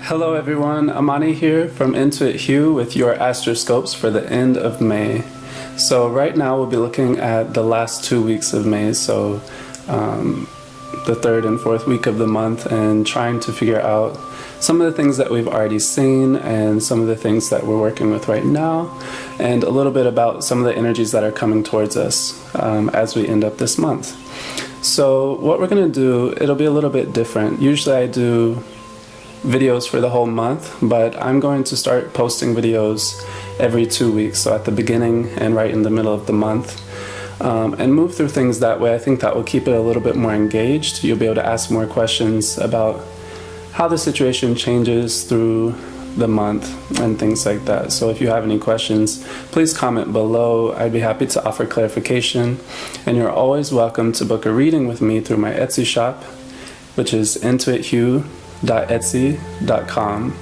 Hello everyone, Amani here from Intuit Hue with your Astroscopes for the end of May. So right now we'll be looking at the last 2 weeks of May, so the third and fourth week of the month, and trying to figure out some of the things that we've already seen and some of the things that we're working with right now, and a little bit about some of the energies that are coming towards us as we end up this month. So what we're going to do, it'll be a little bit different. Usually I do videos for the whole month, but I'm going to start posting videos every 2 weeks, so at the beginning and right in the middle of the month, and move through things that way. I think that will keep it a little bit more engaged. You'll be able to ask more questions about how the situation changes through the month and things like that. So if you have any questions, please comment below. I'd be happy to offer clarification, and you're always welcome to book a reading with me through my Etsy shop, which is intuithue.etsy.com,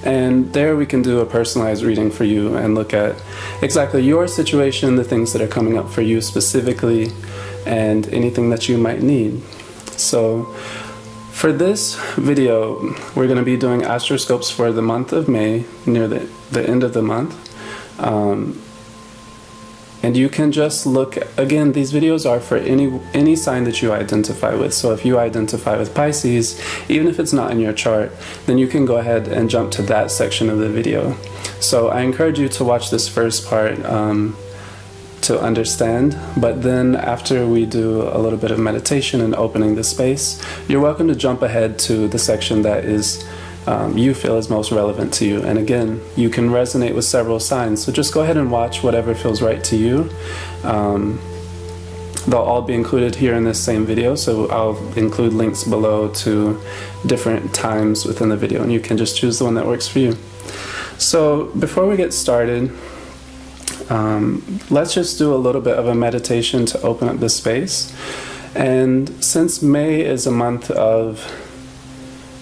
and there we can do a personalized reading for you and look at exactly your situation, the things that are coming up for you specifically, and anything that you might need. So for this video, we're going to be doing astroscopes for the month of May, near the end of the month. And you can just look, again, these videos are for any sign that you identify with. So if you identify with Pisces, even if it's not in your chart, then you can go ahead and jump to that section of the video. So I encourage you to watch this first part to understand, but then after we do a little bit of meditation and opening the space, you're welcome to jump ahead to the section that is you feel is most relevant to you. And again, you can resonate with several signs, so just go ahead and watch whatever feels right to you. They'll all be included here in this same video, so I'll include links below to different times within the video, and you can just choose the one that works for you. So before we get started, let's just do a little bit of a meditation to open up the space. And since May is a month of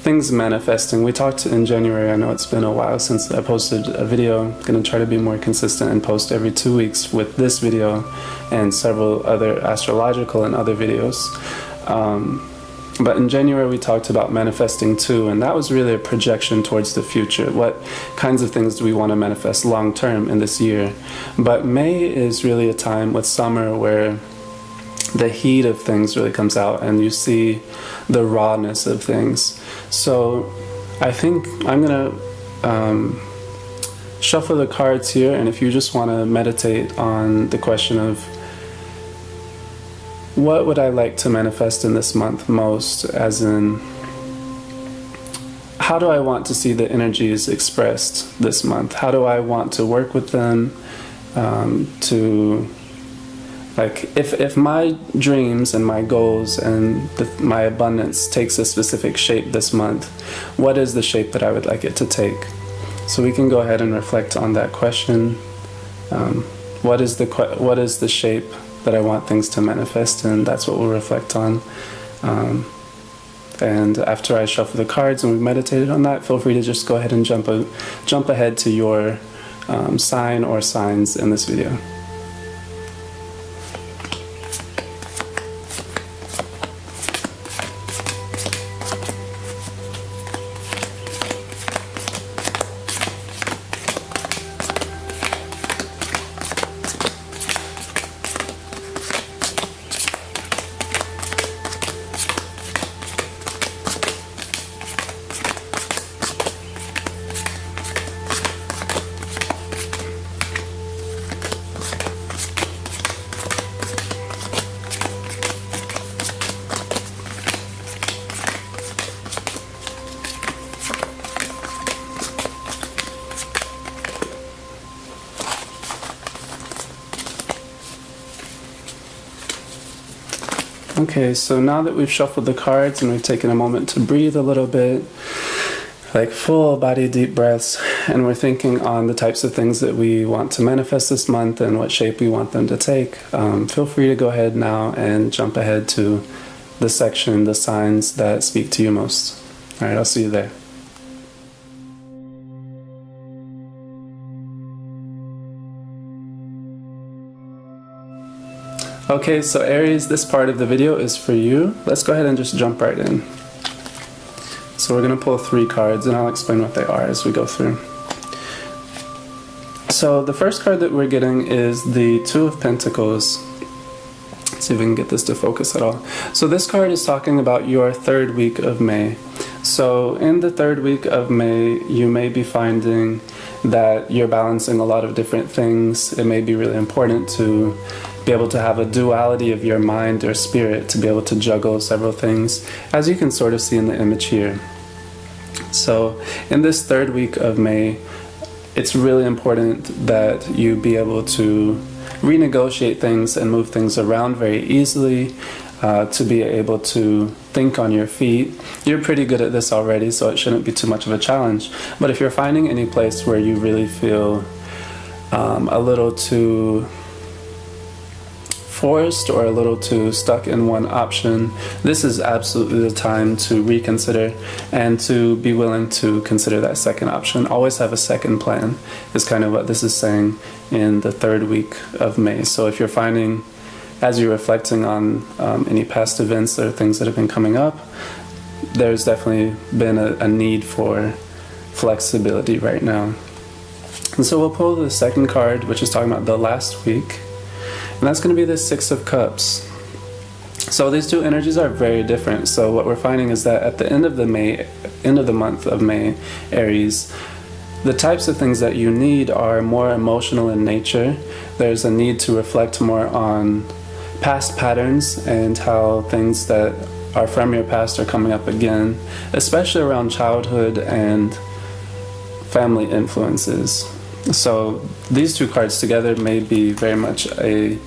things manifesting, we talked in January, I know it's been a while since I posted a video. I'm going to try to be more consistent and post every 2 weeks with this video and several other astrological and other videos. But in January we talked about manifesting too, and that was really a projection towards the future. What kinds of things do we want to manifest long term in this year? But May is really a time with summer where the heat of things really comes out and you see the rawness of things. So I think I'm gonna shuffle the cards here, and if you just want to meditate on the question of what would I like to manifest in this month most, as in how do I want to see the energies expressed this month? How do I want to work with them to, like, if my dreams and my goals and my abundance takes a specific shape this month, what is the shape that I would like it to take? So we can go ahead and reflect on that question. What is the shape that I want things to manifest in? That's what we'll reflect on. And after I shuffle the cards and we've meditated on that, feel free to just go ahead and jump ahead to your sign or signs in this video. Okay, so now that we've shuffled the cards and we've taken a moment to breathe a little bit, like full body deep breaths, and we're thinking on the types of things that we want to manifest this month and what shape we want them to take, feel free to go ahead now and jump ahead to the section, the signs that speak to you most. All right, I'll see you there. Okay, so Aries, this part of the video is for you. Let's go ahead and just jump right in. So we're going to pull 3 cards, and I'll explain what they are as we go through. So the first card that we're getting is the Two of Pentacles. Let's see if we can get this to focus at all. So this card is talking about your 3rd week of May. So in the 3rd week of May, you may be finding that you're balancing a lot of different things. It may be really important to be able to have a duality of your mind or spirit, to be able to juggle several things, as you can sort of see in the image here. So in this 3rd week of May, it's really important that you be able to renegotiate things and move things around very easily, to be able to think on your feet. You're pretty good at this already, so it shouldn't be too much of a challenge. But if you're finding any place where you really feel a little too forced or a little too stuck in one option, this is absolutely the time to reconsider and to be willing to consider that second option. Always have a second plan is kind of what this is saying in the 3rd week of May. So if you're finding, as you're reflecting on any past events or things that have been coming up, there's definitely been a need for flexibility right now. And so we'll pull the second card, which is talking about the last week. And that's going to be the Six of Cups. So these two energies are very different. So what we're finding is that at the end of the month of May, Aries, the types of things that you need are more emotional in nature. There's a need to reflect more on past patterns and how things that are from your past are coming up again, especially around childhood and family influences. So these two cards together may be very much a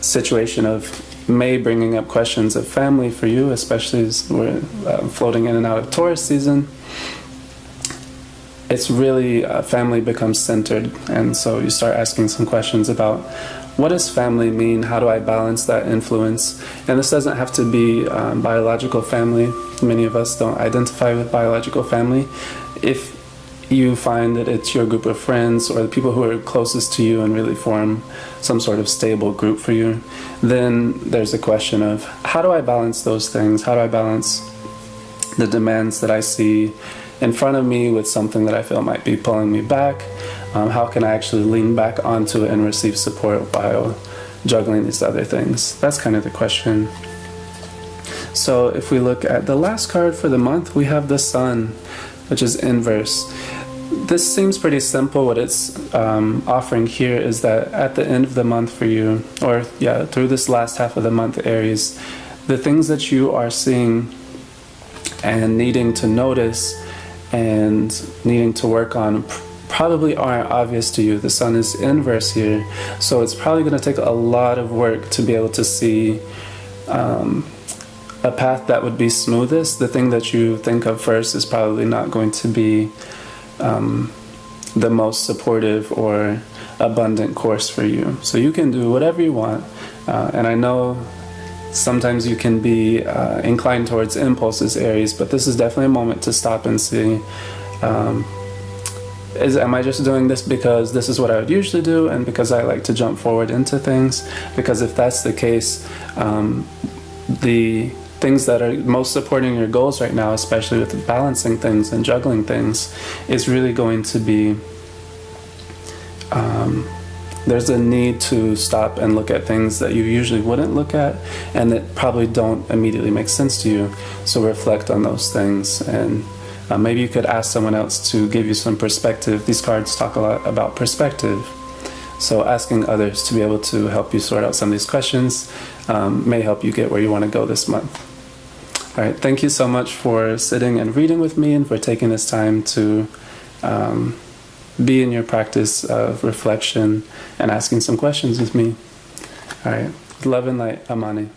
situation of May bringing up questions of family for you, especially as we're floating in and out of Taurus season. It's really family becomes centered, and so you start asking some questions about what does family mean? How do I balance that influence? And this doesn't have to be biological family. Many of us don't identify with biological family. If you find that it's your group of friends or the people who are closest to you and really form some sort of stable group for you, then there's a question of how do I balance those things? How do I balance the demands that I see in front of me with something that I feel might be pulling me back? How can I actually lean back onto it and receive support while juggling these other things? That's kind of the question. So if we look at the last card for the month, we have the Sun, which is inverse. This seems pretty simple. What it's offering here is that at the end of the month for you, or through this last half of the month, Aries, the things that you are seeing and needing to notice and needing to work on probably aren't obvious to you. The Sun is inverse here, so it's probably going to take a lot of work to be able to see a path that would be smoothest. The thing that you think of first is probably not going to be the most supportive or abundant course for you. So you can do whatever you want, and I know sometimes you can be inclined towards impulses, Aries, but this is definitely a moment to stop and see, am I just doing this because this is what I would usually do and because I like to jump forward into things? Because if that's the case, the things that are most supporting your goals right now, especially with balancing things and juggling things, is really going to be there's a need to stop and look at things that you usually wouldn't look at and that probably don't immediately make sense to you. So reflect on those things, and maybe you could ask someone else to give you some perspective. These cards talk a lot about perspective. So asking others to be able to help you sort out some of these questions may help you get where you want to go this month. All right, thank you so much for sitting and reading with me and for taking this time to be in your practice of reflection and asking some questions with me. All right, love and light, Amani.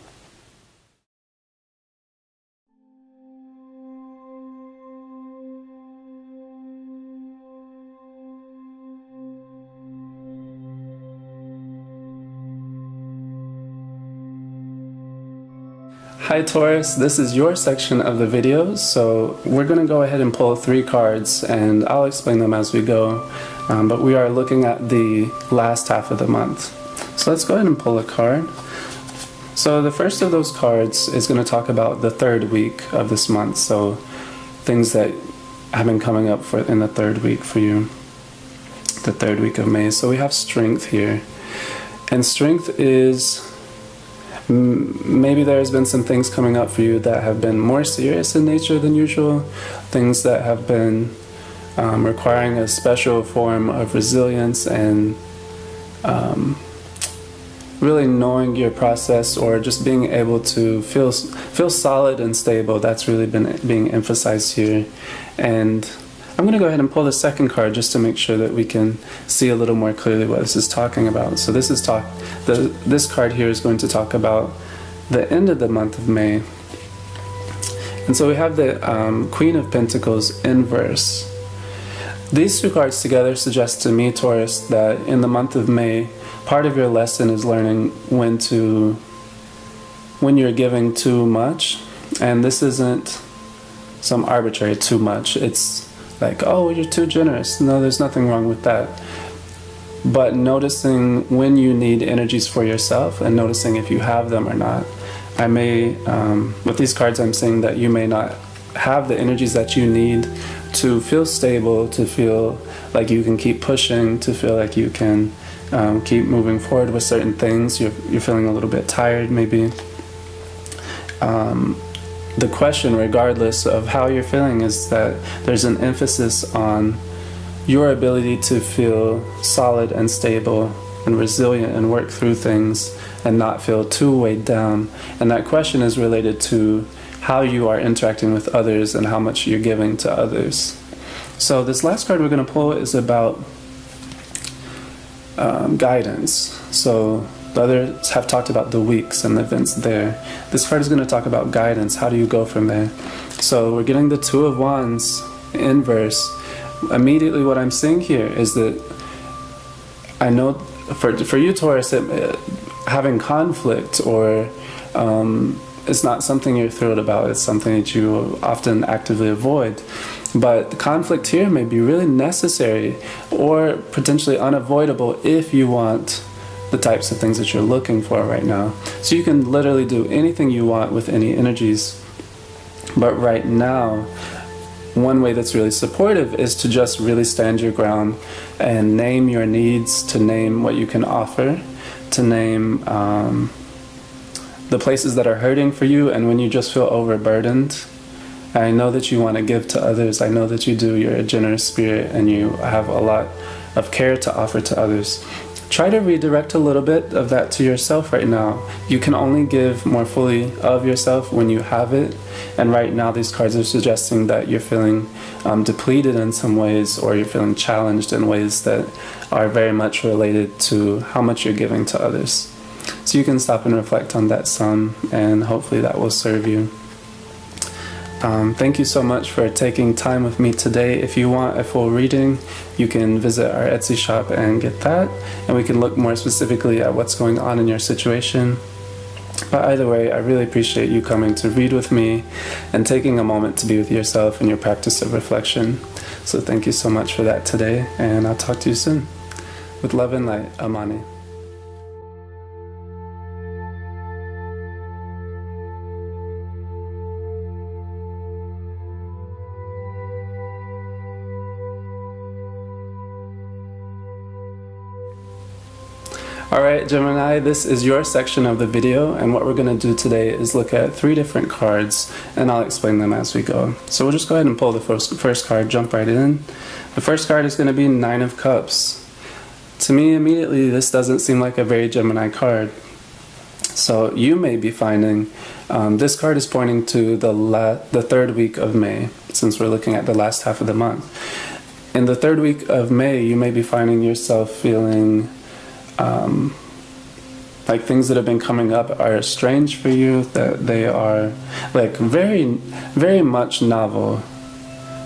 Hi Taurus, this is your section of the video, so we're going to go ahead and pull 3 cards and I'll explain them as we go, but we are looking at the last half of the month. So let's go ahead and pull a card. So the first of those cards is going to talk about the 3rd week of this month. So things that have been coming up in the third week for you, the third week of May. So we have strength here, and strength is maybe there's been some things coming up for you that have been more serious in nature than usual, things that have been requiring a special form of resilience and really knowing your process, or just being able to feel solid and stable. That's really been being emphasized here. And I'm going to go ahead and pull the second card just to make sure that we can see a little more clearly what this is talking about. So this card here is going to talk about the end of the month of May. And so we have the Queen of Pentacles inverse. These two cards together suggest to me, Taurus, that in the month of May, part of your lesson is learning when you're giving too much. And this isn't some arbitrary too much. It's like, oh, you're too generous. No, there's nothing wrong with that. But noticing when you need energies for yourself and noticing if you have them or not. I may, with these cards, I'm saying that you may not have the energies that you need to feel stable, to feel like you can keep pushing, to feel like you can keep moving forward with certain things. You're feeling a little bit tired, maybe. The question, regardless of how you're feeling, is that there's an emphasis on your ability to feel solid and stable and resilient and work through things and not feel too weighed down. And that question is related to how you are interacting with others and how much you're giving to others. So this last card we're going to pull is about guidance. So the others have talked about the weeks and the events there. This card is going to talk about guidance. How do you go from there? So we're getting the Two of Wands inverse. Immediately what I'm seeing here is that I know for you, Taurus, having conflict or it's not something you're thrilled about. It's something that you often actively avoid. But the conflict here may be really necessary or potentially unavoidable if you want the types of things that you're looking for right now. So you can literally do anything you want with any energies. But right now, one way that's really supportive is to just really stand your ground and name your needs, to name what you can offer, to name the places that are hurting for you. And when you just feel overburdened, I know that you want to give to others. I know that you do. You're a generous spirit and you have a lot of care to offer to others. Try to redirect a little bit of that to yourself right now. You can only give more fully of yourself when you have it. And right now these cards are suggesting that you're feeling depleted in some ways, or you're feeling challenged in ways that are very much related to how much you're giving to others. So you can stop and reflect on that some, and hopefully that will serve you. Thank you so much for taking time with me today. If you want a full reading, you can visit our Etsy shop and get that, and we can look more specifically at what's going on in your situation. But either way, I really appreciate you coming to read with me and taking a moment to be with yourself in your practice of reflection. So thank you so much for that today, and I'll talk to you soon. With love and light, Amani. Alright, Gemini, this is your section of the video, and what we're going to do today is look at 3 different cards, and I'll explain them as we go. So we'll just go ahead and pull the first card, jump right in. The first card is going to be Nine of Cups. To me, immediately, this doesn't seem like a very Gemini card. So you may be finding, this card is pointing to the third week of May, since we're looking at the last half of the month. In the third week of May, you may be finding yourself feeling like things that have been coming up are strange for you, that they are like very, very much novel.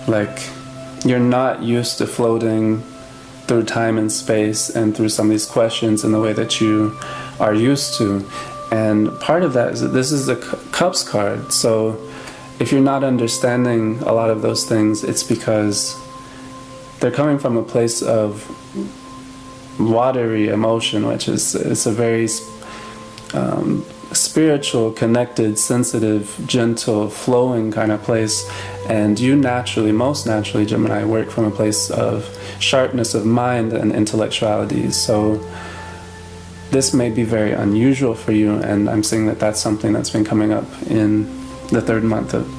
Like you're not used to floating through time and space and through some of these questions in the way that you are used to. And part of that is that this is a Cups card. So if you're not understanding a lot of those things, it's because they're coming from a place of watery emotion, which is, it's a very spiritual, connected, sensitive, gentle, flowing kind of place. And you naturally, most naturally, Gemini, work from a place of sharpness of mind and intellectuality. So this may be very unusual for you, and I'm seeing that that's something that's been coming up in the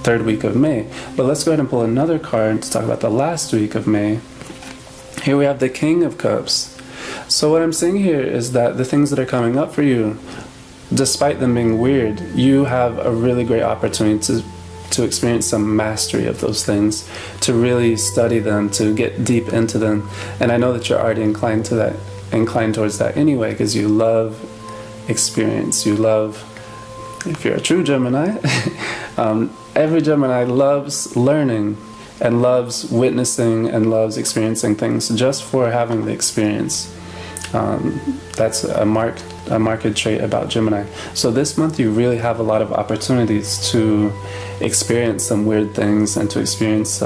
third week of May. But let's go ahead and pull another card to talk about the last week of May. Here we have the King of Cups. So what I'm seeing here is that the things that are coming up for you, despite them being weird, you have a really great opportunity to experience some mastery of those things, to really study them, to get deep into them. And I know that you're already inclined towards that anyway, because you love experience. You love, if you're a true Gemini, every Gemini loves learning and loves witnessing and loves experiencing things just for having the experience. That's a marked trait about Gemini. So this month you really have a lot of opportunities to experience some weird things and to experience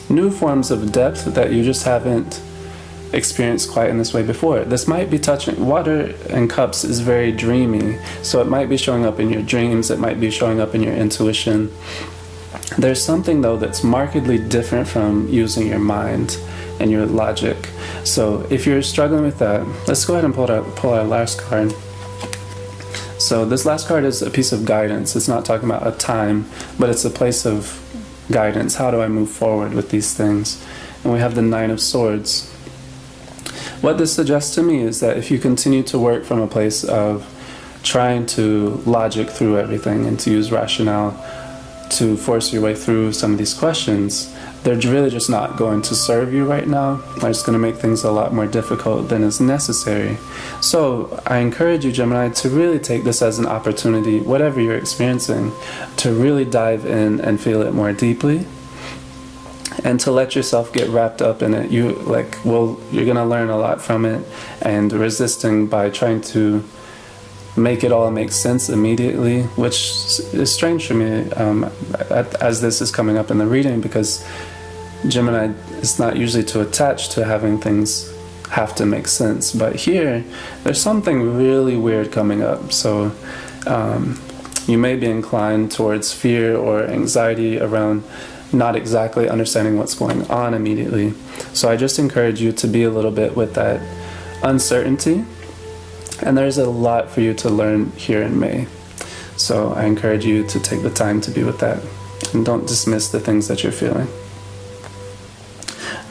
new forms of depth that you just haven't experienced quite in this way before. This might be touching, water and cups is very dreamy, so it might be showing up in your dreams, it might be showing up in your intuition. There's something though that's markedly different from using your mind and your logic. So if you're struggling with that, let's go ahead and pull our last card. So this last card is a piece of guidance. It's not talking about a time, but it's a place of guidance. How do I move forward with these things? And we have the Nine of Swords. What this suggests to me is that if you continue to work from a place of trying to logic through everything and to use rationale to force your way through some of these questions, they're really just not going to serve you right now. They're just going to make things a lot more difficult than is necessary. So I encourage you, Gemini, to really take this as an opportunity, whatever you're experiencing, to really dive in and feel it more deeply, and to let yourself get wrapped up in it. You're going to learn a lot from it, and resisting by trying to make it all make sense immediately, which is strange for me as this is coming up in the reading, because Gemini is not usually too attached to having things have to make sense. But here, there's something really weird coming up. So you may be inclined towards fear or anxiety around not exactly understanding what's going on immediately. So I just encourage you to be a little bit with that uncertainty. And there's a lot for you to learn here in May. So I encourage you to take the time to be with that. And don't dismiss the things that you're feeling.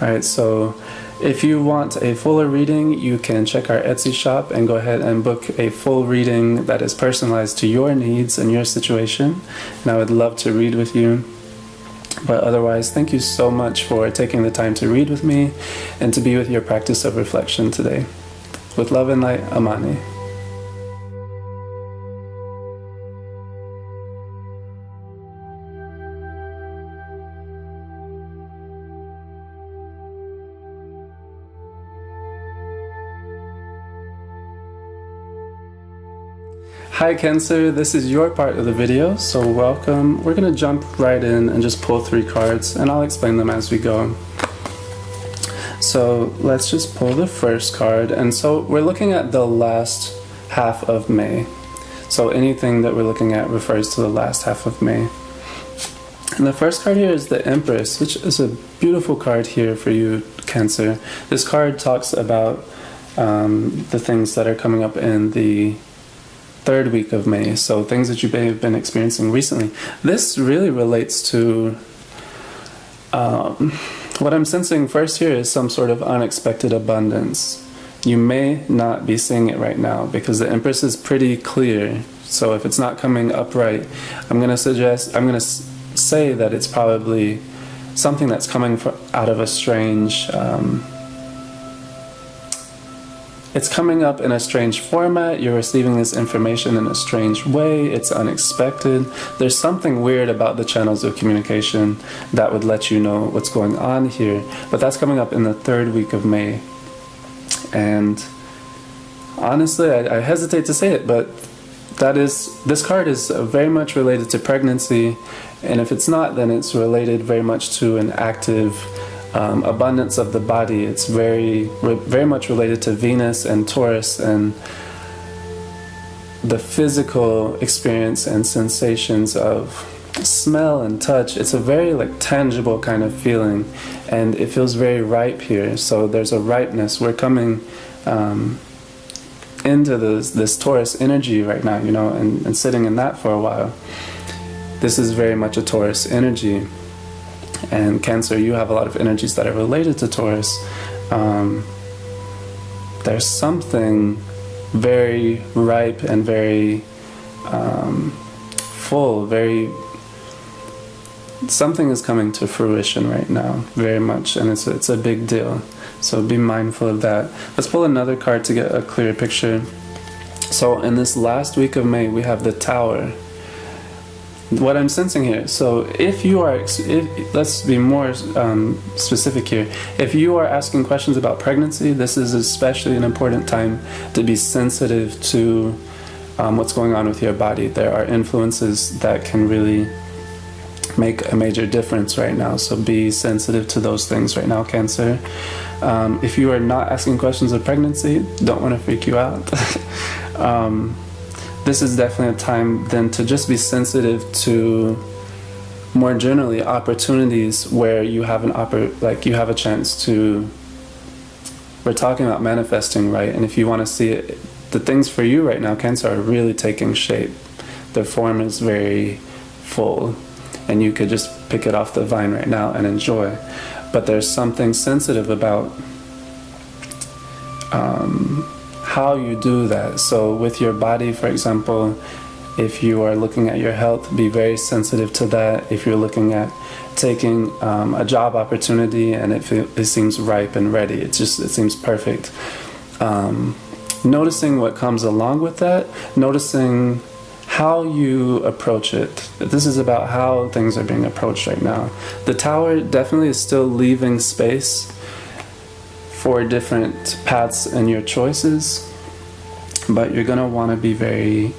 Alright, so if you want a fuller reading, you can check our Etsy shop and go ahead and book a full reading that is personalized to your needs and your situation. And I would love to read with you. But otherwise, thank you so much for taking the time to read with me and to be with your practice of reflection today. With love and light, Amani. Hi Cancer, this is your part of the video, so welcome. We're going to jump right in and just pull 3 cards, and I'll explain them as we go. So let's just pull the first card, and so we're looking at the last half of May. So anything that we're looking at refers to the last half of May. And the first card here is the Empress, which is a beautiful card here for you, Cancer. This card talks about the things that are coming up in the 3rd week of May, so things that you may have been experiencing recently. This really relates to what I'm sensing first here is some sort of unexpected abundance. You may not be seeing it right now because the Empress is pretty clear. So if it's not coming upright, I'm going to say that it's probably something that's coming out of a strange it's coming up in a strange format. You're receiving this information in a strange way. It's unexpected. There's something weird about the channels of communication that would let you know what's going on here. But that's coming up in the 3rd week of May. And honestly, I hesitate to say it, but this card is very much related to pregnancy. And if it's not, then it's related very much to an active abundance of the body. It's very much related to Venus and Taurus, and the physical experience and sensations of smell and touch. It's a very like tangible kind of feeling, and it feels very ripe here. So there's a ripeness. We're coming into this Taurus energy right now, you know, and sitting in that for a while. This is very much a Taurus energy. And Cancer, you have a lot of energies that are related to Taurus. There's something very ripe and very full, something is coming to fruition right now, very much, and it's a big deal. So be mindful of that. Let's pull another card to get a clearer picture. So in this last week of May, we have the Tower. What I'm sensing here, so let's be more specific here. If you are asking questions about pregnancy, this is especially an important time to be sensitive to what's going on with your body. There are influences that can really make a major difference right now, so be sensitive to those things right now, Cancer. If you are not asking questions of pregnancy, don't want to freak you out. This is definitely a time then to just be sensitive to, more generally, opportunities where you have you have a chance to. We're talking about manifesting, right? And if you want to see it, the things for you right now, Cancer, are really taking shape. Their form is very full, and you could just pick it off the vine right now and enjoy. But there's something sensitive about how you do that. So with your body, for example, if you are looking at your health, be very sensitive to that. If you're looking at taking a job opportunity and it seems ripe and ready, it seems perfect. Noticing what comes along with that, noticing how you approach it. This is about how things are being approached right now. The Tower definitely is still leaving space for different paths in your choices, but you're going to want to be very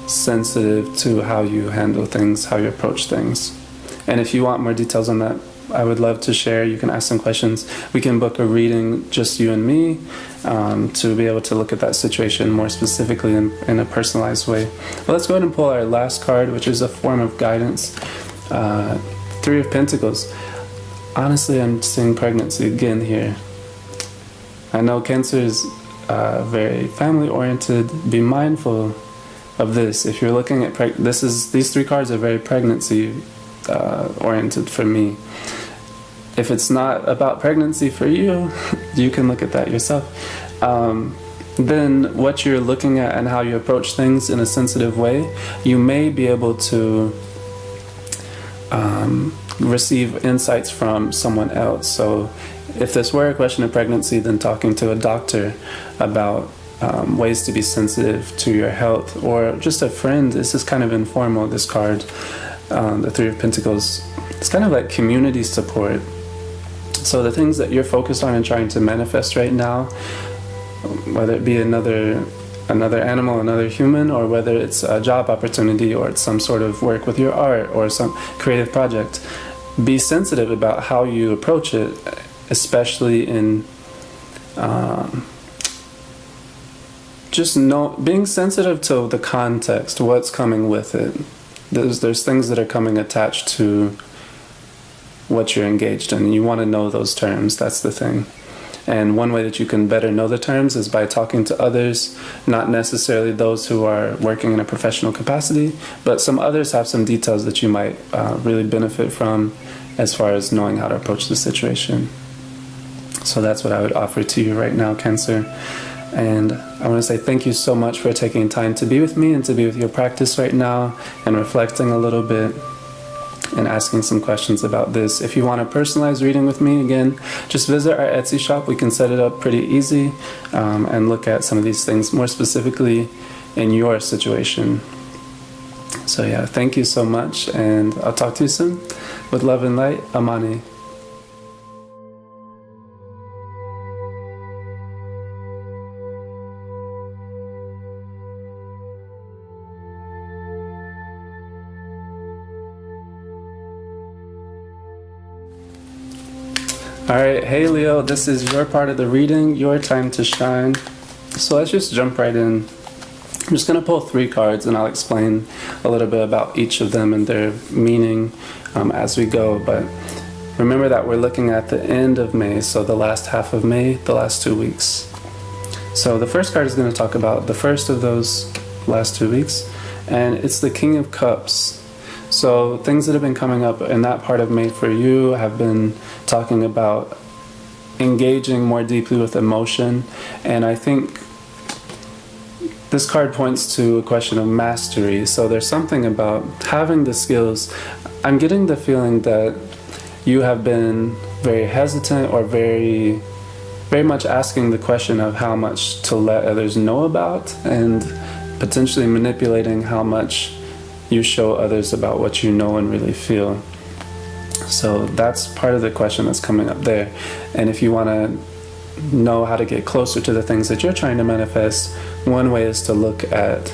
sensitive to how you handle things, how you approach things. And if you want more details on that, I would love to share. You can ask some questions. We can book a reading, just you and me, to be able to look at that situation more specifically in a personalized way. But let's go ahead and pull our last card, which is a form of guidance. Three of Pentacles. Honestly, I'm seeing pregnancy again here. I know Cancer is very family-oriented. Be mindful of this. If you're looking at these three cards are very pregnancy oriented for me. If it's not about pregnancy for you, you can look at that yourself. Then what you're looking at and how you approach things in a sensitive way, you may be able to receive insights from someone else. So if this were a question of pregnancy, then talking to a doctor about ways to be sensitive to your health, or just a friend. This is kind of informal, this card, the Three of Pentacles. It's kind of like community support. So the things that you're focused on and trying to manifest right now, whether it be another animal, another human, or whether it's a job opportunity, or it's some sort of work with your art or some creative project, be sensitive about how you approach it, especially in being sensitive to the context, what's coming with it. There's things that are coming attached to what you're engaged in. You want to know those terms. That's the thing. And one way that you can better know the terms is by talking to others, not necessarily those who are working in a professional capacity, but some others have some details that you might really benefit from as far as knowing how to approach the situation. So that's what I would offer to you right now, Cancer. And I want to say thank you so much for taking time to be with me and to be with your practice right now and reflecting a little bit and asking some questions about this. If you want a personalized reading with me, again, just visit our Etsy shop. We can set it up pretty easy and look at some of these things more specifically in your situation. So yeah, thank you so much, and I'll talk to you soon. With love and light, Amani. Alright, hey Leo, this is your part of the reading, your time to shine. So let's just jump right in. I'm just going to pull 3 cards and I'll explain a little bit about each of them and their meaning as we go. But remember that we're looking at the end of May, so the last half of May, the last 2 weeks. So the first card is going to talk about the first of those last 2 weeks, and it's the King of Cups. So things that have been coming up in that part of May for you have been talking about engaging more deeply with emotion, and I think this card points to a question of mastery. So there's something about having the skills. I'm getting the feeling that you have been very hesitant or very much asking the question of how much to let others know about, and potentially manipulating how much you show others about what you know and really feel. So that's part of the question that's coming up there. And if you want to know how to get closer to the things that you're trying to manifest, one way is to look at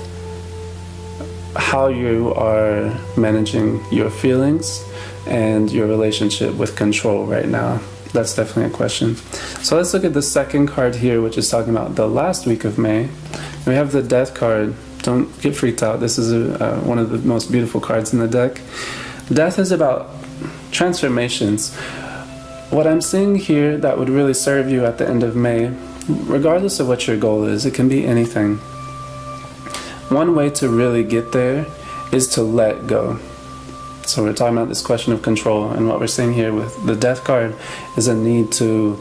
how you are managing your feelings and your relationship with control right now. That's definitely a question. So let's look at the second card here, which is talking about the last week of May. We have the Death card. Don't get freaked out. This is one of the most beautiful cards in the deck. Death is about transformations. What I'm seeing here that would really serve you at the end of May, regardless of what your goal is, it can be anything. One way to really get there is to let go. So we're talking about this question of control, and what we're seeing here with the Death card is a need to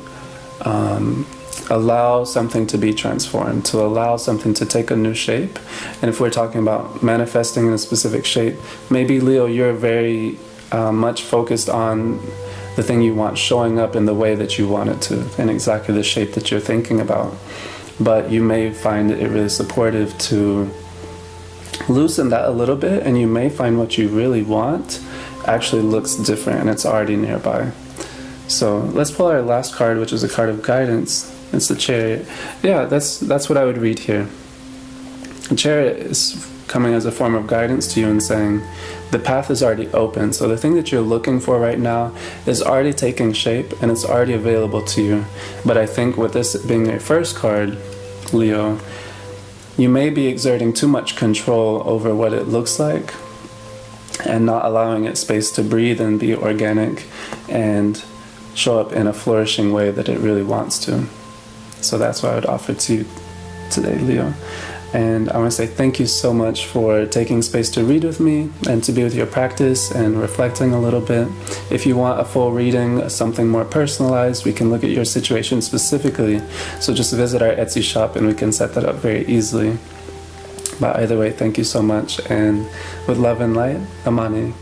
allow something to be transformed, to allow something to take a new shape. And if we're talking about manifesting in a specific shape, maybe Leo, you're very much focused on the thing you want showing up in the way that you want it to, in exactly the shape that you're thinking about. But you may find it really supportive to loosen that a little bit, and you may find what you really want actually looks different and it's already nearby. So let's pull our last card, which is a card of guidance. It's the Chariot. Yeah, that's what I would read here. The Chariot is coming as a form of guidance to you and saying the path is already open. So the thing that you're looking for right now is already taking shape and it's already available to you. But I think with this being your first card, Leo, you may be exerting too much control over what it looks like and not allowing it space to breathe and be organic and show up in a flourishing way that it really wants to. So that's what I would offer to you today, Leo. And I want to say thank you so much for taking space to read with me and to be with your practice and reflecting a little bit. If you want a full reading, something more personalized, we can look at your situation specifically. So just visit our Etsy shop and we can set that up very easily. But either way, thank you so much. And with love and light, Amani.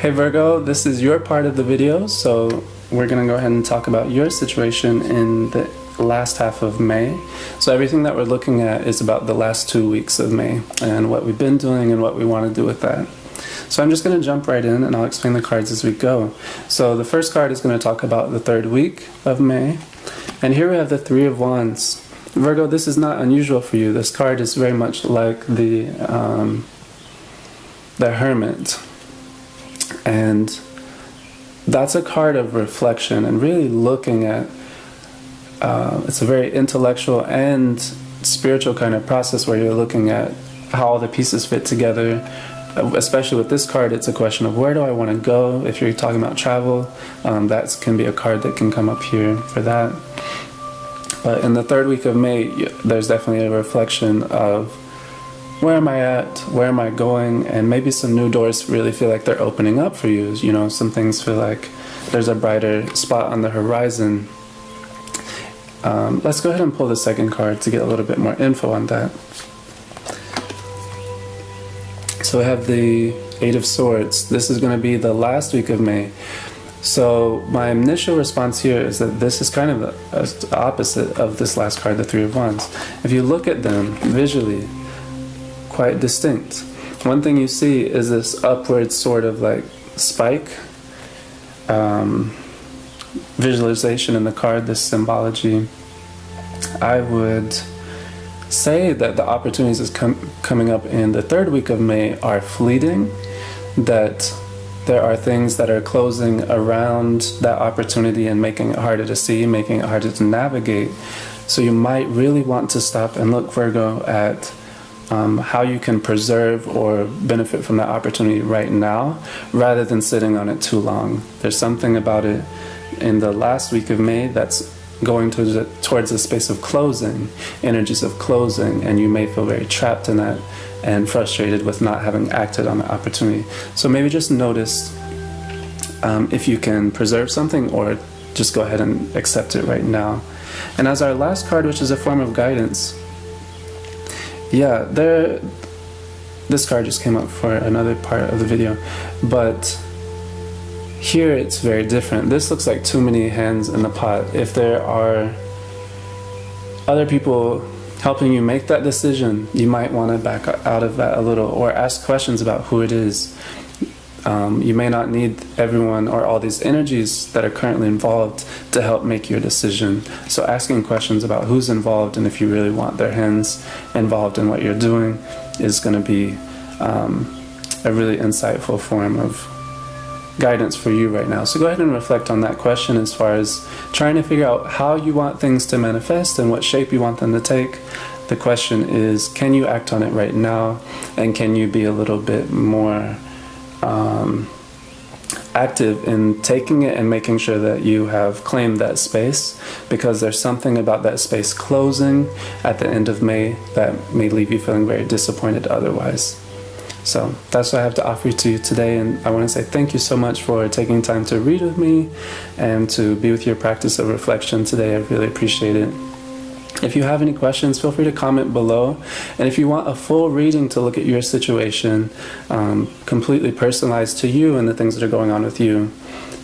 Hey Virgo, this is your part of the video, so we're going to go ahead and talk about your situation in the last half of May. So everything that we're looking at is about the last 2 weeks of May and what we've been doing and what we want to do with that. So I'm just going to jump right in and I'll explain the cards as we go. So the first card is going to talk about the 3rd week of May, and here we have the 3 of Wands. Virgo, this is not unusual for you. This card is very much like the Hermit. And that's a card of reflection and really looking at, it's a very intellectual and spiritual kind of process where you're looking at how all the pieces fit together. Especially with this card, it's a question of where do I want to go? If you're talking about travel, that can be a card that can come up here for that. But in the 3rd week of May, there's definitely a reflection of where am I at, where am I going, and maybe some new doors really feel like they're opening up for you. You know, some things feel like there's a brighter spot on the horizon. Let's go ahead and pull the second card to get a little bit more info on that. So we have the 8 of Swords. This is going to be the last week of May. So my initial response here is that this is kind of the opposite of this last card, the 3 of Wands. If you look at them visually, quite distinct. One thing you see is this upward sort of like spike visualization in the card, this symbology. I would say that the opportunities is coming up in the third week of May are fleeting, that there are things that are closing around that opportunity and making it harder to see, making it harder to navigate. So you might really want to stop and look, Virgo, at how you can preserve or benefit from that opportunity right now, rather than sitting on it too long. There's something about it in the last week of May that's going towards a space of closing, energies of closing, and you may feel very trapped in that and frustrated with not having acted on the opportunity. So maybe just notice if you can preserve something, or just go ahead and accept it right now. And as our last card, which is a form of guidance, this card just came up for another part of the video, but here it's very different. This looks like too many hands in the pot. If there are other people helping you make that decision, you might want to back out of that a little, or ask questions about who it is. You may not need everyone or all these energies that are currently involved to help make your decision. So asking questions about who's involved and if you really want their hands involved in what you're doing is going to be a really insightful form of guidance for you right now. So go ahead and reflect on that question as far as trying to figure out how you want things to manifest and what shape you want them to take. The question is, can you act on it right now, and can you be a little bit more active in taking it and making sure that you have claimed that space, because there's something about that space closing at the end of May that may leave you feeling very disappointed otherwise. So that's what I have to offer to you today, and I want to say thank you so much for taking time to read with me and to be with your practice of reflection today. I really appreciate it. If you have any questions, feel free to comment below. And if you want a full reading to look at your situation, completely personalized to you and the things that are going on with you,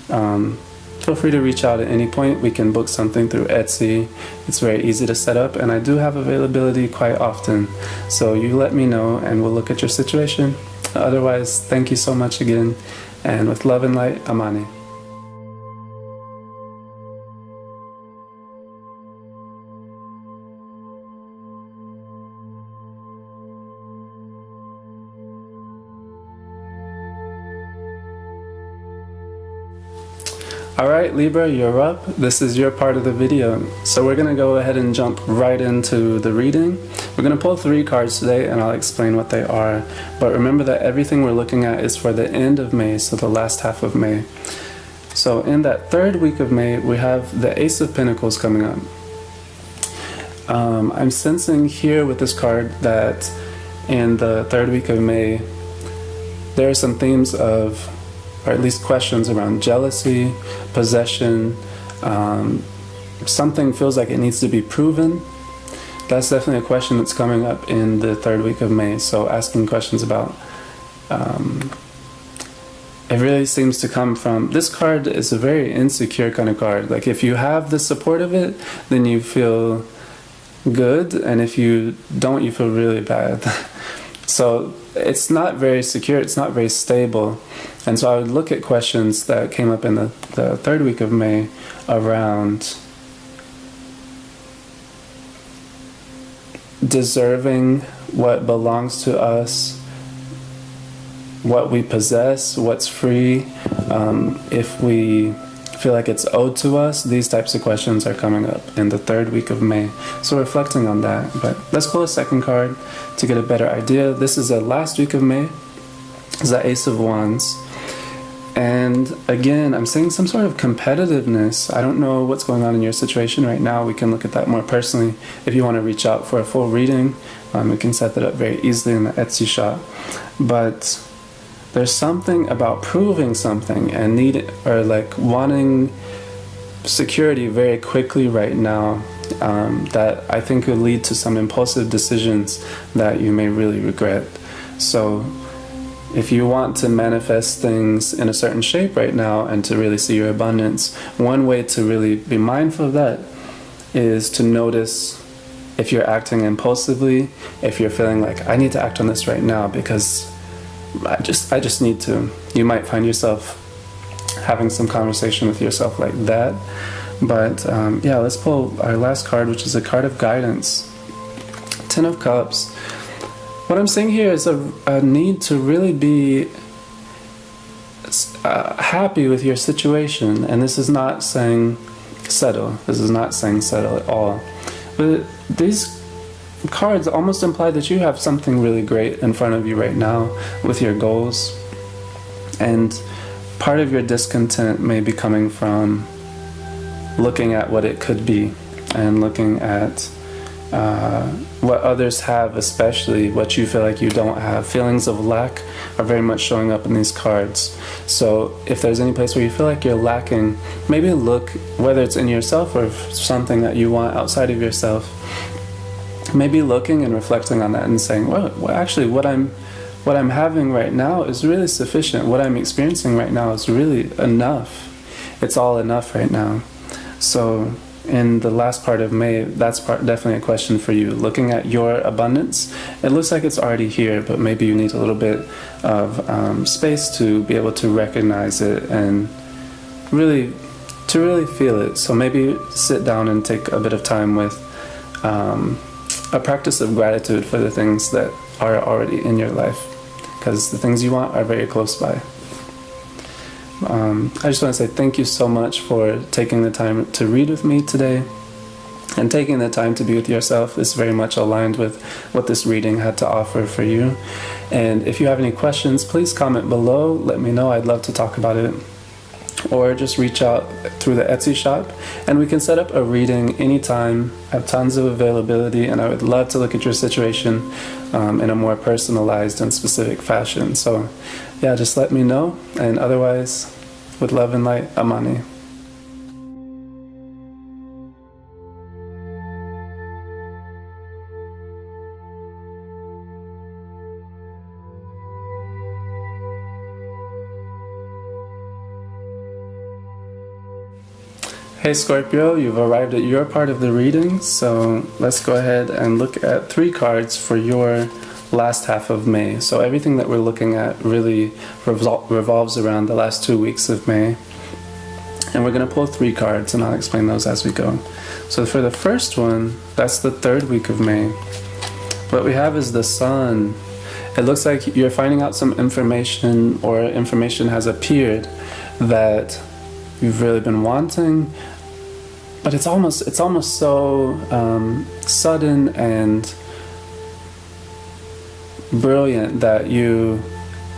feel free to reach out at any point. We can book something through Etsy. It's very easy to set up, and I do have availability quite often. So you let me know and we'll look at your situation. Otherwise, thank you so much again. And with love and light, Amani. Alright Libra, you're up. This is your part of the video. So we're going to go ahead and jump right into the reading. We're going to pull 3 cards today and I'll explain what they are. But remember that everything we're looking at is for the end of May, so the last half of May. So in that third week of May, we have the Ace of Pentacles coming up. I'm sensing here with this card that in the third week of May, there are some themes of, or at least questions around jealousy, possession. Something feels like it needs to be proven. That's definitely a question that's coming up in the third week of May. So asking questions about, it really seems to come from, this card is a very insecure kind of card. Like if you have the support of it, then you feel good, and if you don't, you feel really bad. So it's not very secure, it's not very stable. And so I would look at questions that came up in the third week of May around deserving what belongs to us, what we possess, what's free, if we feel like it's owed to us. These types of questions are coming up in the third week of May. So reflecting on that. But let's pull a second card to get a better idea. This is the last week of May. It's the Ace of Wands. And again, I'm seeing some sort of competitiveness. I don't know what's going on in your situation right now. We can look at that more personally. If you want to reach out for a full reading, we can set that up very easily in the Etsy shop. But there's something about proving something and wanting security very quickly right now that I think will lead to some impulsive decisions that you may really regret. So if you want to manifest things in a certain shape right now and to really see your abundance, one way to really be mindful of that is to notice if you're acting impulsively, if you're feeling like, I need to act on this right now because I just need to. You might find yourself having some conversation with yourself like that. But yeah, let's pull our last card, which is a card of guidance. Ten of Cups. What I'm seeing here is a need to really be happy with your situation, and this is not saying settle. This is not saying settle at all. But these cards almost imply that you have something really great in front of you right now with your goals, and part of your discontent may be coming from looking at what it could be and looking at what others have, especially what you feel like you don't have. Feelings of lack are very much showing up in these cards. So if there's any place where you feel like you're lacking, maybe look, whether it's in yourself or something that you want outside of yourself, maybe looking and reflecting on that and saying, well, actually what I'm having right now is really sufficient. What I'm experiencing right now is really enough. It's all enough right now. So in the last part of May, that's definitely a question for you. Looking at your abundance, it looks like it's already here, but maybe you need a little bit of space to be able to recognize it and really feel it. So maybe sit down and take a bit of time with a practice of gratitude for the things that are already in your life, because the things you want are very close by. I just want to say thank you so much for taking the time to read with me today and taking the time to be with yourself. Is very much aligned with what this reading had to offer for you. And if you have any questions, please comment below. Let me know. I'd love to talk about it. Or just reach out through the Etsy shop and we can set up a reading anytime. I have tons of availability and I would love to look at your situation in a more personalized and specific fashion. So yeah, just let me know, and otherwise, with love and light, Amani. Hey Scorpio, you've arrived at your part of the reading, so let's go ahead and look at 3 cards for your last half of May. So everything that we're looking at really revolves around the last 2 weeks of May. And we're going to pull 3 cards and I'll explain those as we go. So for the first one, that's the 3rd week of May. What we have is the Sun. It looks like you're finding out some information, or information has appeared that you've really been wanting, but it's almost so sudden and brilliant that you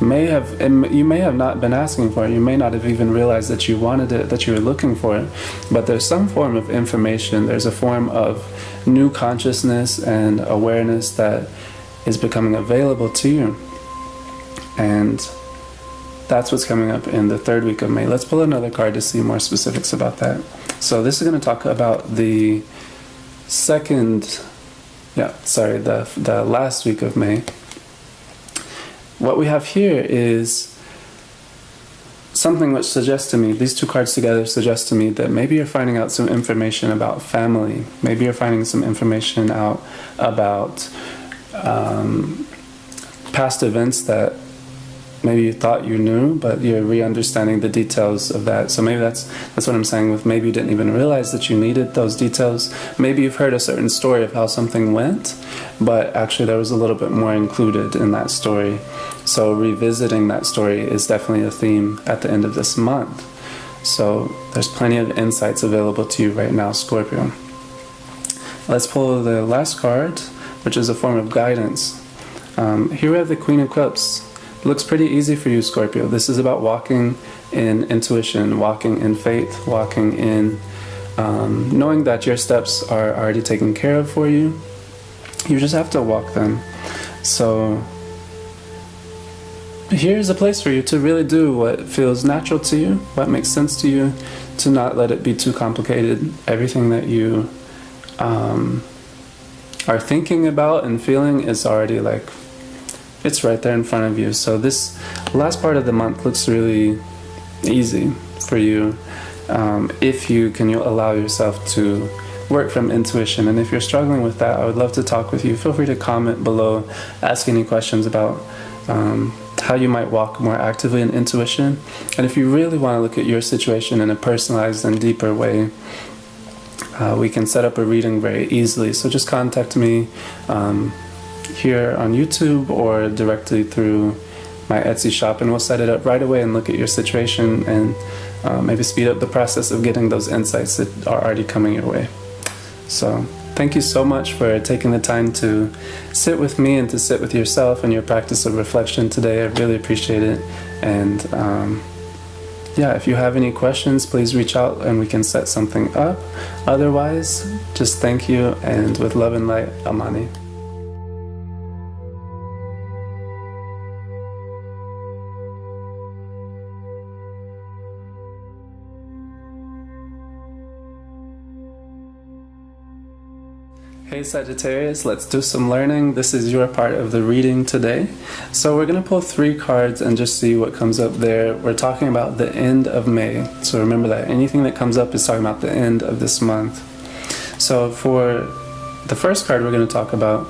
may have not been asking for it. You may not have even realized that you wanted it, that you were looking for it, but there's some form of information. There's a form of new consciousness and awareness that is becoming available to you, and that's what's coming up in the 3rd week of May. Let's pull another card to see more specifics about that. So this is going to talk about the last week of May. What we have here is something which suggests to me, these 2 cards together suggest to me that maybe you're finding out some information about family. Maybe you're finding some information out about past events that maybe you thought you knew, but you're re-understanding the details of that. So maybe that's what I'm saying with maybe you didn't even realize that you needed those details. Maybe you've heard a certain story of how something went, but actually there was a little bit more included in that story. So revisiting that story is definitely a theme at the end of this month. So there's plenty of insights available to you right now, Scorpio. Let's pull the last card, which is a form of guidance. Here we have the Queen of Cups. Looks pretty easy for you, Scorpio. This is about walking in intuition, walking in faith, walking in knowing that your steps are already taken care of for you. You just have to walk them. So here's a place for you to really do what feels natural to you, what makes sense to you, to not let it be too complicated. Everything that you are thinking about and feeling is already like, it's right there in front of you. So this last part of the month looks really easy for you if you can allow yourself to work from intuition. And if you're struggling with that, I would love to talk with you. Feel free to comment below, ask any questions about how you might walk more actively in intuition. And if you really want to look at your situation in a personalized and deeper way, we can set up a reading very easily. So just contact me here on YouTube or directly through my Etsy shop, and we'll set it up right away and look at your situation and maybe speed up the process of getting those insights that are already coming your way. So thank you so much for taking the time to sit with me and to sit with yourself in your practice of reflection today. I really appreciate it. And yeah, if you have any questions, please reach out and we can set something up. Otherwise, just thank you, and with love and light, Amani. Hey Sagittarius, let's do some learning. This is your part of the reading today. So we're going to pull 3 cards and just see what comes up there. We're talking about the end of May. So remember that anything that comes up is talking about the end of this month. So for the first card we're going to talk about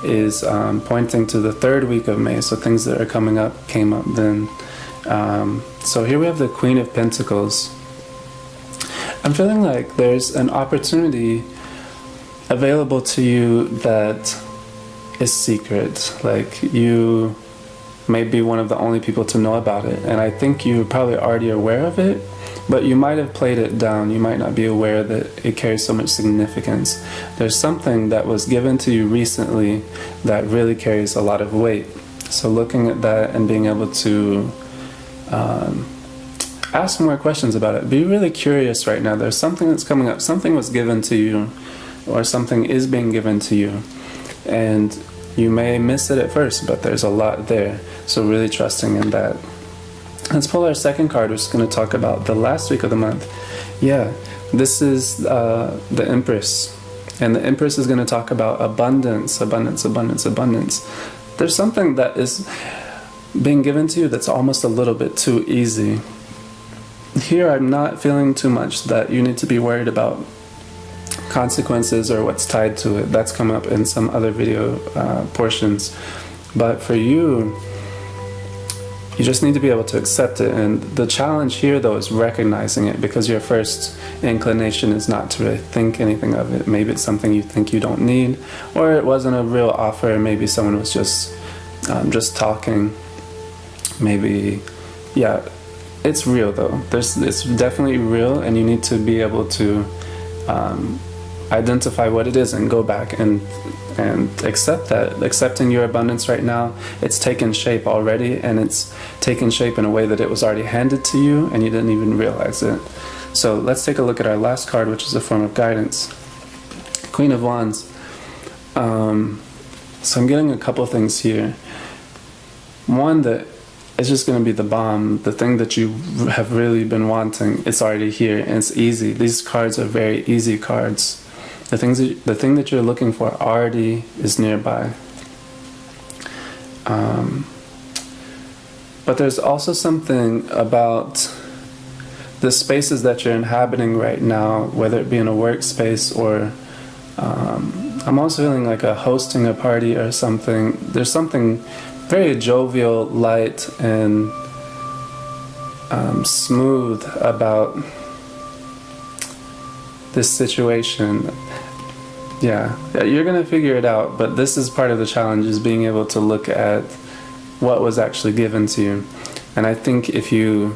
is pointing to the 3rd week of May. So things that are coming up came up then. So here we have the Queen of Pentacles. I'm feeling like there's an opportunity available to you that is secret. Like, you may be one of the only people to know about it, and I think you're probably already aware of it, but you might have played it down. You might not be aware that it carries so much significance. There's something that was given to you recently that really carries a lot of weight. So looking at that and being able to ask more questions about it. Be really curious right now. There's something that's coming up. Something was given to you, or something is being given to you, and you may miss it at first, but there's a lot there. So really trusting in that. Let's pull our second card, which is going to talk about the last week of the month. Yeah, this is the Empress, and the Empress is going to talk about abundance, abundance, abundance, abundance. There's something that is being given to you that's almost a little bit too easy. Here I'm not feeling too much that you need to be worried about consequences or what's tied to it. That's come up in some other video portions. But for you, you just need to be able to accept it. And the challenge here, though, is recognizing it, because your first inclination is not to really think anything of it. Maybe it's something you think you don't need, or it wasn't a real offer. Maybe someone was just talking. Maybe, yeah, it's real though. It's definitely real, and you need to be able to identify what it is and go back and accept that. Accepting your abundance right now, it's taken shape already, and it's taken shape in a way that it was already handed to you and you didn't even realize it. So let's take a look at our last card, which is a form of guidance. Queen of Wands. So I'm getting a couple things here. One, that it's just going to be the bomb, the thing that you have really been wanting. It's already here, and it's easy. These cards are very easy cards. The thing that you're looking for already is nearby. But there's also something about the spaces that you're inhabiting right now, whether it be in a workspace or I'm also feeling like hosting a party or something. There's something very jovial, light, and smooth about this situation. Yeah, you're gonna figure it out, but this is part of the challenge, is being able to look at what was actually given to you. And I think if you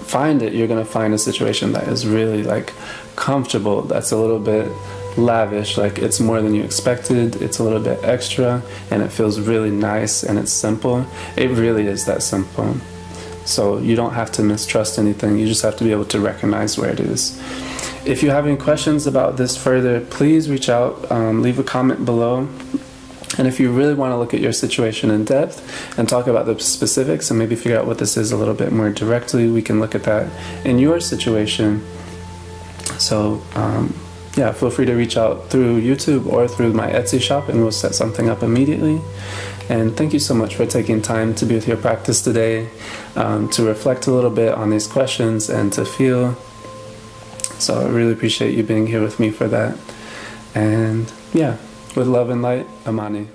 find it, you're gonna find a situation that is really like comfortable, that's a little bit lavish, like it's more than you expected, it's a little bit extra, and it feels really nice, and it's simple. It really is that simple. So you don't have to mistrust anything, you just have to be able to recognize where it is. If you have any questions about this further, please reach out, leave a comment below. And if you really want to look at your situation in depth and talk about the specifics and maybe figure out what this is a little bit more directly, we can look at that in your situation. So yeah, feel free to reach out through YouTube or through my Etsy shop, and we'll set something up immediately. And thank you so much for taking time to be with your practice today, to reflect a little bit on these questions and to feel. So I really appreciate you being here with me for that. And yeah, with love and light, Amani.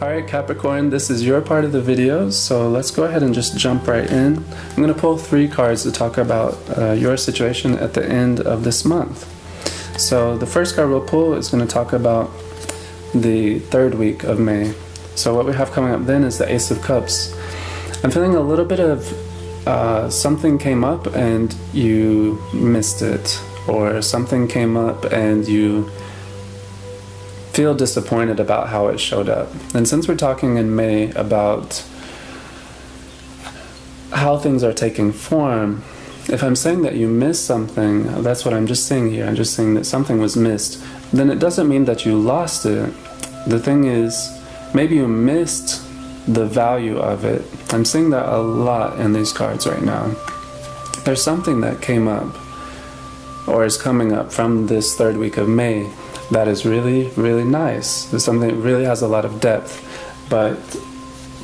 Alright Capricorn, this is your part of the video, so let's go ahead and just jump right in. I'm going to pull 3 cards to talk about your situation at the end of this month. So the first card we'll pull is going to talk about the 3rd week of May. So what we have coming up then is the Ace of Cups. I'm feeling a little bit of something came up and you missed it, or something came up and you feel disappointed about how it showed up. And since we're talking in May about how things are taking form, if I'm saying that you missed something, that's what I'm just saying here. I'm just saying that something was missed. Then it doesn't mean that you lost it. The thing is, maybe you missed the value of it. I'm seeing that a lot in these cards right now. There's something that came up or is coming up from this 3rd week of May that is really, really nice. There's something that really has a lot of depth, but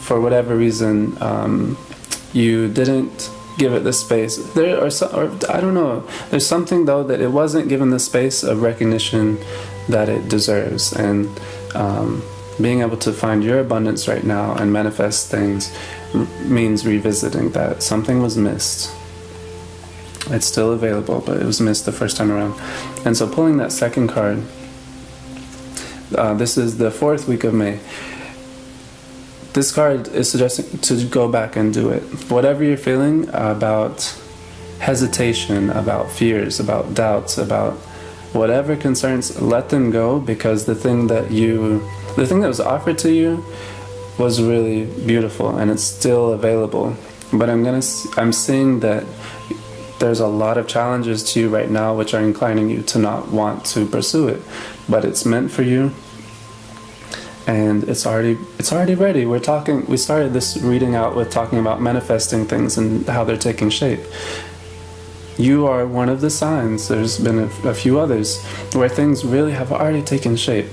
for whatever reason, you didn't give it the space. There are some, or I don't know, there's something though that it wasn't given the space of recognition that it deserves. And being able to find your abundance right now and manifest things means revisiting that. Something was missed. It's still available, but it was missed the first time around. And so pulling that second card, this is the 4th week of May. This card is suggesting to go back and do it. Whatever you're feeling about hesitation, about fears, about doubts, about whatever concerns, let them go, because the thing that was offered to you was really beautiful and it's still available. But I'm seeing that there's a lot of challenges to you right now which are inclining you to not want to pursue it, but it's meant for you, and it's already ready. We started this reading out with talking about manifesting things and how they're taking shape. You are one of the signs. There's been a few others where things really have already taken shape.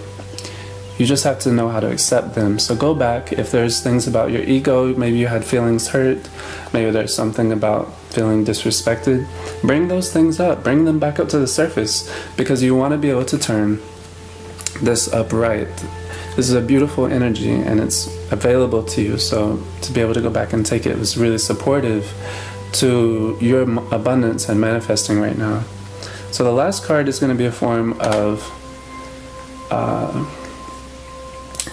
You just have to know how to accept them. So go back. If there's things about your ego, maybe you had feelings hurt, maybe there's something about feeling disrespected, bring those things up. Bring them back up to the surface, because you want to be able to turn this upright. This is a beautiful energy and it's available to you. So to be able to go back and take it was really supportive to your abundance and manifesting right now. So the last card is going to be a form of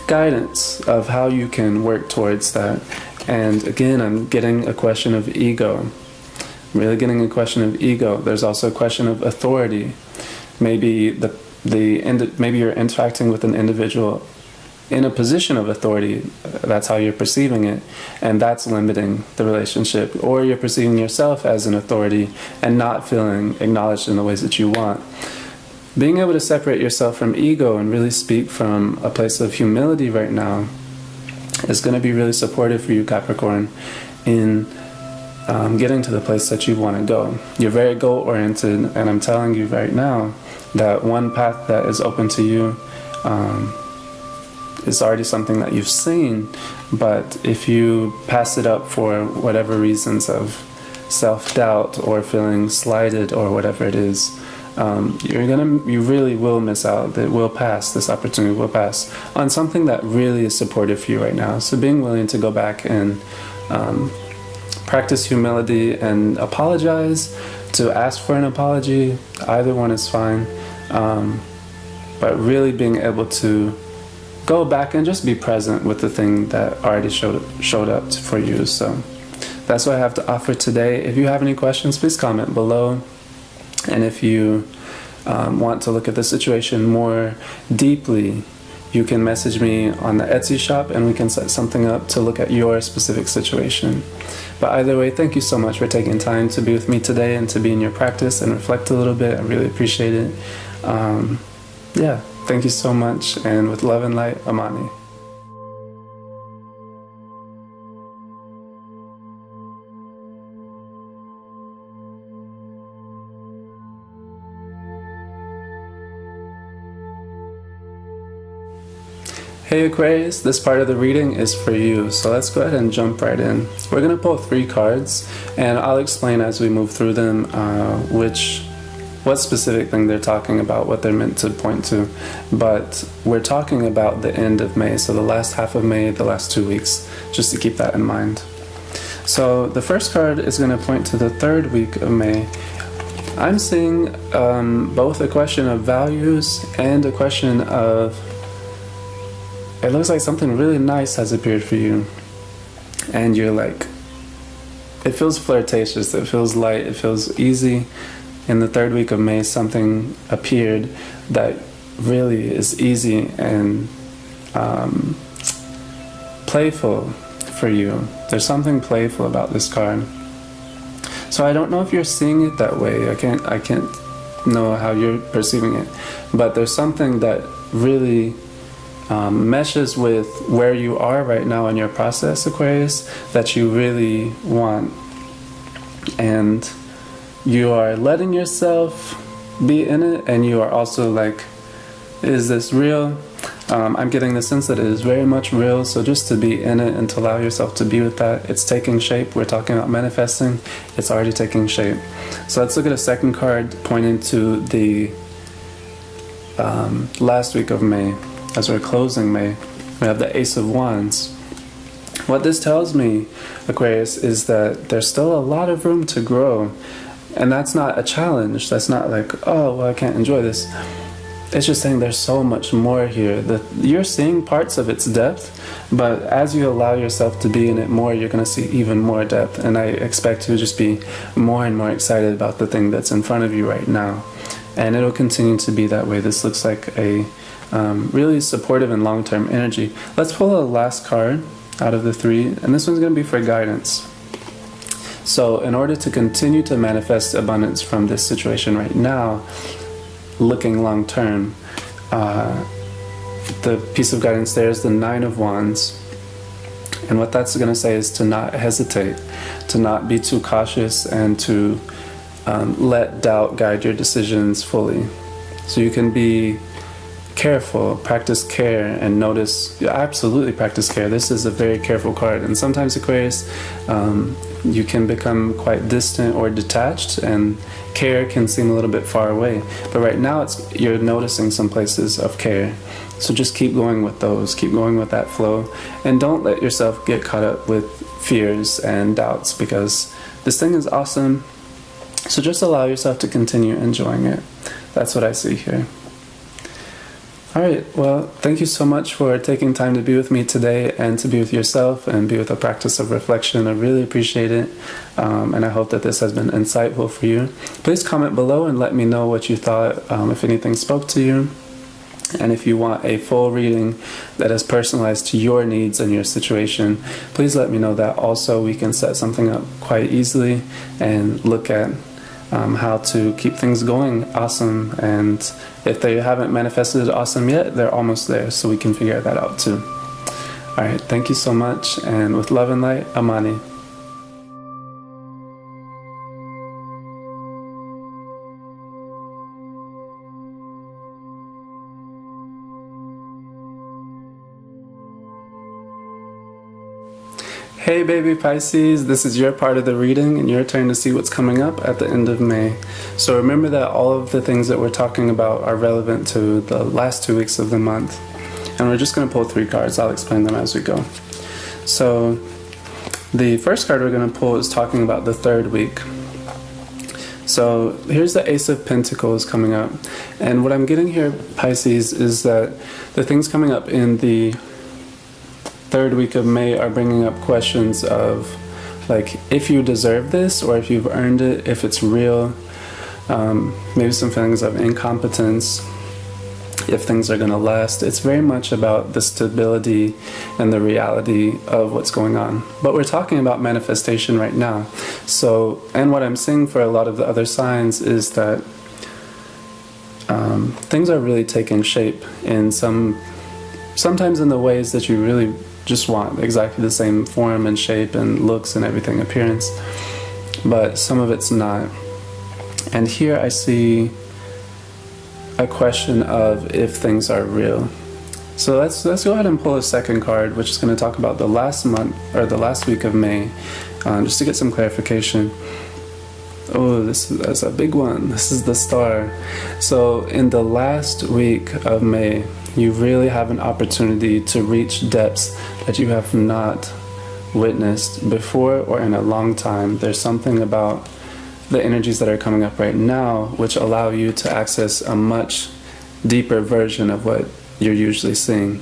guidance of how you can work towards that. And again, I'm getting a question of ego. I'm really getting a question of ego. There's also a question of authority. Maybe maybe you're interacting with an individual in a position of authority. That's how you're perceiving it, and that's limiting the relationship. Or you're perceiving yourself as an authority and not feeling acknowledged in the ways that you want. Being able to separate yourself from ego and really speak from a place of humility right now is going to be really supportive for you, Capricorn, in getting to the place that you want to go. You're very goal-oriented, and I'm telling you right now that one path that is open to you is already something that you've seen, but if you pass it up for whatever reasons of self-doubt or feeling slighted or whatever it is, you really will miss out. It will pass. This opportunity will pass on something that really is supportive for you right now. So being willing to go back and practice humility and apologize, to ask for an apology, either one is fine. But really being able to go back and just be present with the thing that already showed up for you. So that's what I have to offer today. If you have any questions, please comment below. And if you want to look at the situation more deeply, you can message me on the Etsy shop and we can set something up to look at your specific situation. But either way, thank you so much for taking time to be with me today and to be in your practice and reflect a little bit. I really appreciate it. Yeah, thank you so much. And with love and light, Amani. Hey Aquarius, this part of the reading is for you, so let's go ahead and jump right in. We're going to pull 3 cards, and I'll explain as we move through them which what specific thing they're talking about, what they're meant to point to. But we're talking about the end of May, so the last half of May, the last 2 weeks, just to keep that in mind. So the first card is going to point to the third week of May. I'm seeing both a question of values and a question of, it looks like something really nice has appeared for you. And you're like, it feels flirtatious, it feels light, it feels easy. In the third week of May, something appeared that really is easy and playful for you. There's something playful about this card. So I don't know if you're seeing it that way. I can't know how you're perceiving it. But there's something that really meshes with where you are right now in your process, Aquarius, that you really want. And you are letting yourself be in it, and you are also like, is this real? I'm getting the sense that it is very much real, so just to be in it and to allow yourself to be with that, it's taking shape. We're talking about manifesting, it's already taking shape. So let's look at a second card pointing to the last week of May. As we're closing May, we have the Ace of Wands. What this tells me, Aquarius, is that there's still a lot of room to grow. And that's not a challenge. That's not like, oh, well, I can't enjoy this. It's just saying there's so much more here. You're seeing parts of its depth, but as you allow yourself to be in it more, you're going to see even more depth. And I expect you to just be more and more excited about the thing that's in front of you right now. And it'll continue to be that way. This looks like a really supportive and long-term energy. Let's pull a last card out of the three, and this one's going to be for guidance. So in order to continue to manifest abundance from this situation right now, looking long-term, the piece of guidance there is the Nine of Wands. And what that's going to say is to not hesitate, to not be too cautious, and to let doubt guide your decisions fully. So you can be careful, practice care, and notice, absolutely practice care. This is a very careful card. And sometimes, Aquarius, you can become quite distant or detached, and care can seem a little bit far away. But right now, you're noticing some places of care. So just keep going with those, keep going with that flow, and don't let yourself get caught up with fears and doubts, because this thing is awesome. So just allow yourself to continue enjoying it. That's what I see here. All right, well, thank you so much for taking time to be with me today and to be with yourself and be with a practice of reflection. I really appreciate it, and I hope that this has been insightful for you. Please comment below and let me know what you thought, if anything spoke to you. And if you want a full reading that is personalized to your needs and your situation, please let me know that. Also, we can set something up quite easily and look at how to keep things going awesome. And if they haven't manifested awesome yet, they're almost there, so we can figure that out too. All right, thank you so much, and with love and light, Amani. Hey baby Pisces, this is your part of the reading and your turn to see what's coming up at the end of May. So remember that all of the things that we're talking about are relevant to the last 2 weeks of the month. And we're just going to pull 3 cards. I'll explain them as we go. So the first card we're going to pull is talking about the third week. So here's the Ace of Pentacles coming up. And what I'm getting here, Pisces, is that the things coming up in the third week of May are bringing up questions of, like, if you deserve this, or if you've earned it, if it's real, maybe some feelings of incompetence, if things are going to last. It's very much about the stability and the reality of what's going on. But we're talking about manifestation right now. So, and what I'm seeing for a lot of the other signs is that things are really taking shape in sometimes in the ways that you really just want, exactly the same form and shape and looks and everything, appearance, but some of it's not. And here I see a question of if things are real. So let's go ahead and pull a second card, which is going to talk about the last month, or the last week of May, just to get some clarification. Oh, that's a big one. This is the star. So in the last week of May, you really have an opportunity to reach depths that you have not witnessed before or in a long time. There's something about the energies that are coming up right now which allow you to access a much deeper version of what you're usually seeing.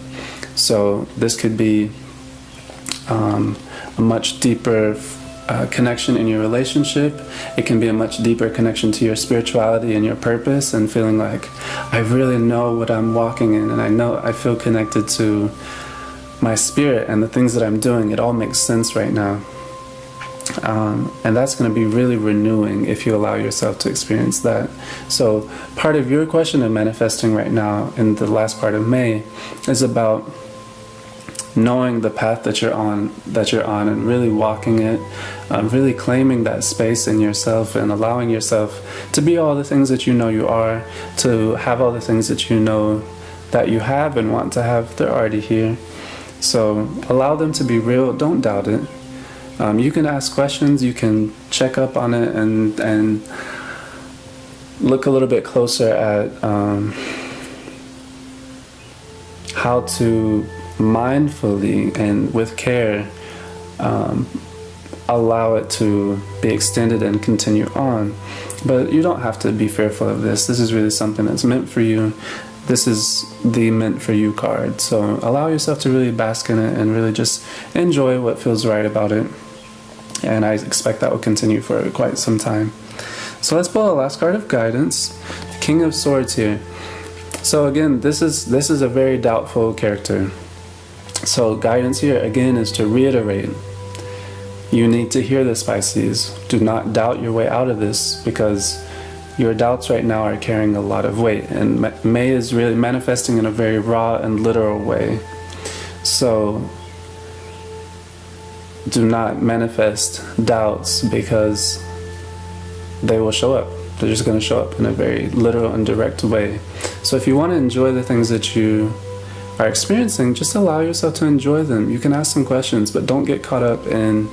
So this could be a much deeper connection in your relationship. It can be a much deeper connection to your spirituality and your purpose, and feeling like, I really know what I'm walking in, and I feel connected to my spirit and the things that I'm doing. It all makes sense right now. And that's going to be really renewing if you allow yourself to experience that. So part of your question of manifesting right now in the last part of May is about knowing the path that you're on and really walking it, really claiming that space in yourself and allowing yourself to be all the things that you know you are, to have all the things that you know that you have and want to have. They're already here. So allow them to be real. Don't doubt it. You can ask questions, you can check up on it and look a little bit closer at how to mindfully and with care allow it to be extended and continue on. But you don't have to be fearful of this. This is really something that's meant for you. This is the meant for you card. So allow yourself to really bask in it and really just enjoy what feels right about it. And I expect that will continue for quite some time. So let's pull the last card of guidance, King of Swords here. So again, this is a very doubtful character. So guidance here again is to reiterate, you need to hear this, Pisces. Do not doubt your way out of this, because your doubts right now are carrying a lot of weight, and May is really manifesting in a very raw and literal way. So do not manifest doubts, because they will show up. They're just going to show up in a very literal and direct way. So if you want to enjoy the things that you are experiencing, just allow yourself to enjoy them. You can ask some questions, but don't get caught up in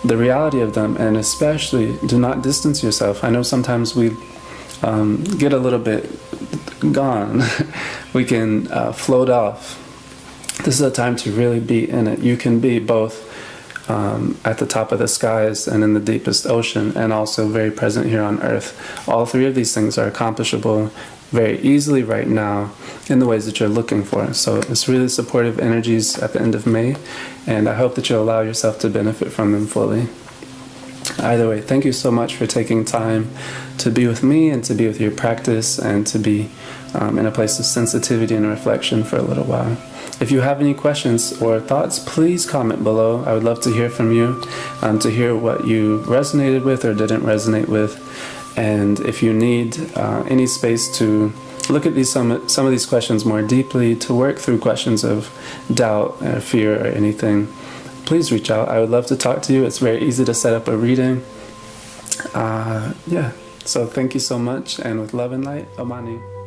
the reality of them, and especially do not distance yourself. I know sometimes we get a little bit gone. We can float off. This is a time to really be in it. You can be both at the top of the skies and in the deepest ocean, and also very present here on Earth. All three of these things are accomplishable very easily right now in the ways that you're looking for. So it's really supportive energies at the end of May, and I hope that you'll allow yourself to benefit from them fully. Either way, thank you so much for taking time to be with me and to be with your practice, and to be in a place of sensitivity and reflection for a little while. If you have any questions or thoughts, please comment below. I would love to hear from you, to hear what you resonated with or didn't resonate with. And if you need any space to look at some of these questions more deeply, to work through questions of doubt or fear or anything, please reach out. I would love to talk to you. It's very easy to set up a reading. Yeah, so thank you so much, and with love and light, Omani.